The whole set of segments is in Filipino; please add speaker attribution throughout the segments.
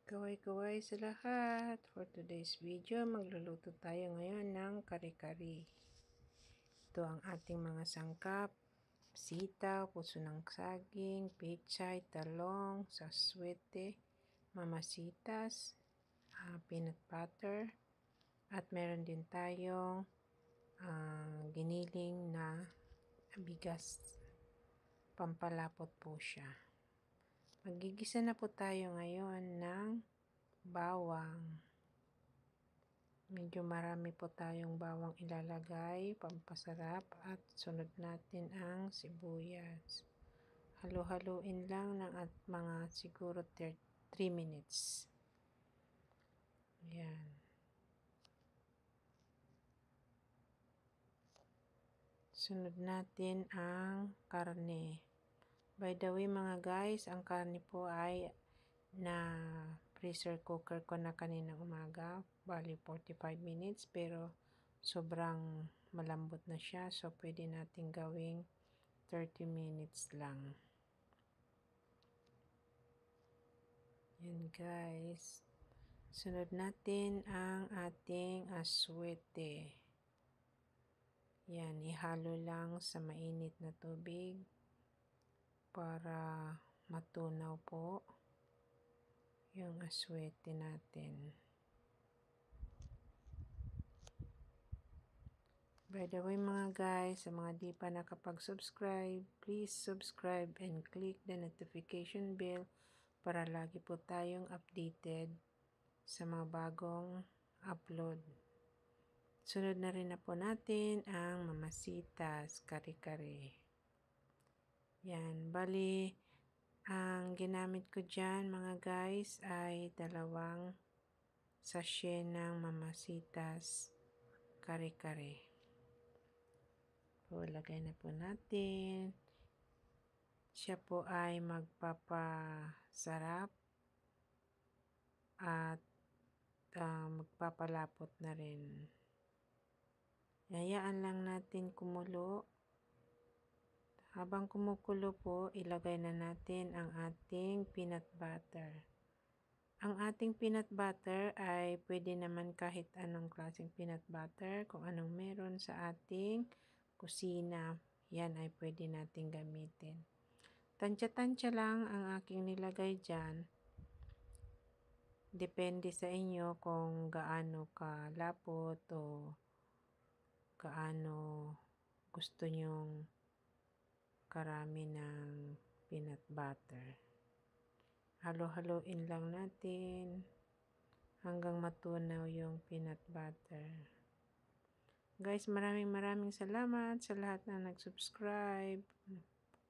Speaker 1: Kaway-kaway sa lahat. For today's video, magluluto tayo ngayon ng kare-kare. Ito ang ating mga sangkap. Sitaw, puso ng saging, pechay, talong, saswete, mamasitas, peanut butter, at meron din tayong giniling na bigas. Pampalapot po siya. Magigisa na po tayo ngayon ng bawang. Medyo marami po tayong bawang ilalagay, pampasarap, at sunod natin ang sibuyas. Halo-haluin lang ng at mga siguro 3 minutes. Ayan. Sunod natin ang karne. By the way mga guys, ang karne po ay na pressure cooker ko na kaninang umaga. Bali 45 minutes pero sobrang malambot na siya. So pwede natin gawing 30 minutes lang. Yan guys. Sunod natin ang ating aswete. Yan, ihalo lang sa mainit na tubig para matunaw po yung aswete natin. By the way mga guys, sa mga di pa nakapag-subscribe, please subscribe and click the notification bell para lagi po tayong updated sa mga bagong upload. Sunod na rin na po natin ang mamasitas, kare-kare. Yan, bali ang ginamit ko dyan mga guys ay 2 sachet ng mamasitas, kare-kare. So, lagay na po natin. Siya po ay magpapasarap at magpapalapot na rin. Hayaan lang natin kumulo. Habang kumukulo po, ilagay na natin ang ating peanut butter. Ang ating peanut butter ay pwede naman kahit anong klaseng peanut butter, kung anong meron sa ating kusina, yan ay pwede natin gamitin. Tansya-tansya lang ang aking nilagay dyan. Depende sa inyo kung gaano kalapot o gaano gusto nyong karami ng peanut butter. Halo-haloin lang natin hanggang matunaw yung peanut butter. Guys, maraming salamat sa lahat na nag-subscribe,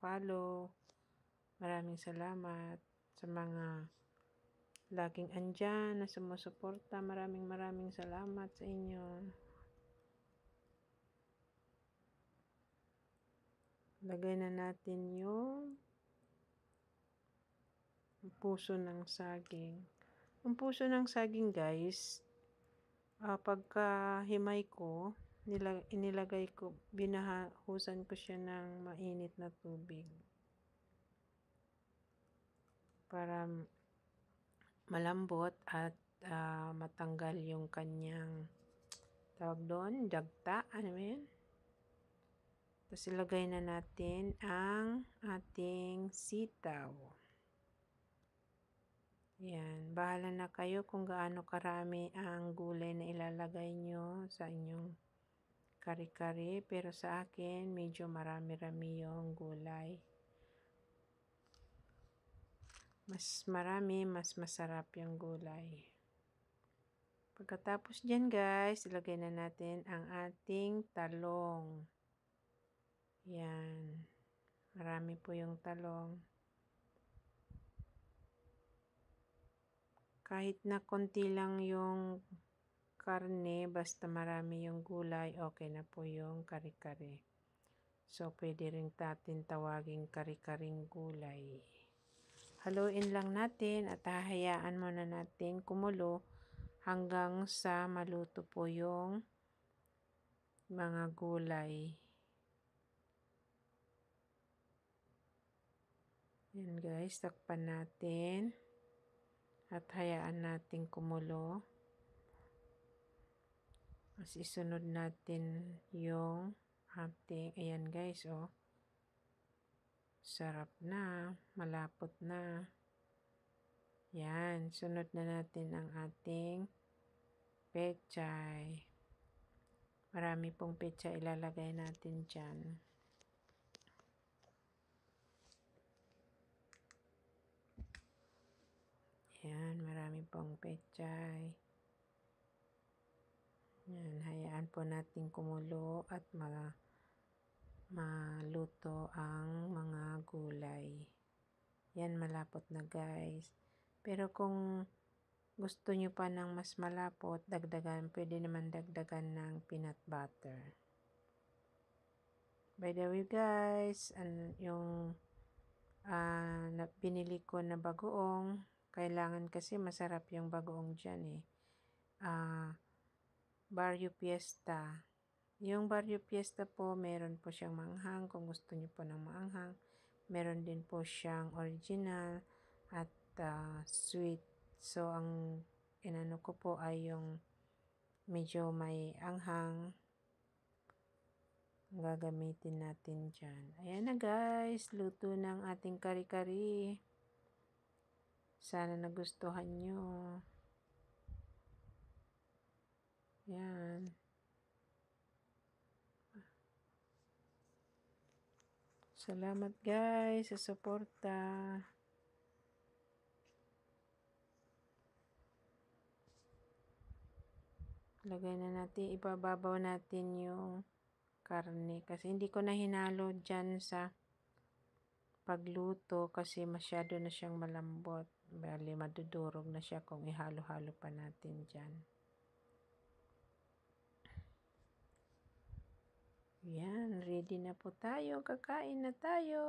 Speaker 1: follow. Maraming salamat sa mga laging andyan na sumusuporta. Maraming salamat sa inyo. Lagay na natin yung puso ng saging. Ang puso ng saging guys, pagka himay ko, inilagay ko, binahusan ko siya ng mainit na tubig para malambot at matanggal yung kanyang tawag doon, dagta, ano yun? Tapos ilagay na natin ang ating sitaw. Yan, bahala na kayo kung gaano karami ang gulay na ilalagay nyo sa inyong kare-kare, pero sa akin medyo marami-rami yung gulay. Mas marami, mas masarap yung gulay. Pagkatapos dyan guys, ilagay na natin ang ating talong. Yan, marami po yung talong. Kahit na konti lang yung karne, basta marami yung gulay, okay na po yung kare-kare. So, pwede rin natin tawaging kare-karing gulay. Haluin lang natin at hahayaan muna natin kumulo hanggang sa maluto po yung mga gulay. Yan guys, takpan natin at hayaan natin kumulo. Tapos isunod natin yung ating, ayan guys, oh. Sarap na, malapot na. Yan, sunod na natin ang ating pechay. Marami pong pechay ilalagay natin dyan. Yan, marami pong pechay. Yan, hayaan po natin kumulo at maluto ang mga gulay. Yan, malapot na guys. Pero kung gusto nyo pa ng mas malapot, pwede naman dagdagan ng peanut butter. By the way guys, yung binili ko na bagoong, kailangan kasi masarap yung bagoong dyan eh. Barrio Fiesta. Yung Barrio Fiesta po, meron po siyang maanghang kung gusto niyo po ng maanghang. Meron din po siyang original at sweet. So, ang inano ko po ay yung medyo may anghang. Gagamitin natin dyan. Ayan na guys, luto ng ating kari-kari. Sana nagustuhan nyo. Yan. Salamat guys sa suporta. Lagay na natin, ibababaw natin yung karne. Kasi hindi ko na hinalo dyan sa pagluto kasi masyado na siyang malambot. Bali, madudurog na siya kung ihalo-halo pa natin dyan. Yan, ready na po tayo. Kakain na tayo.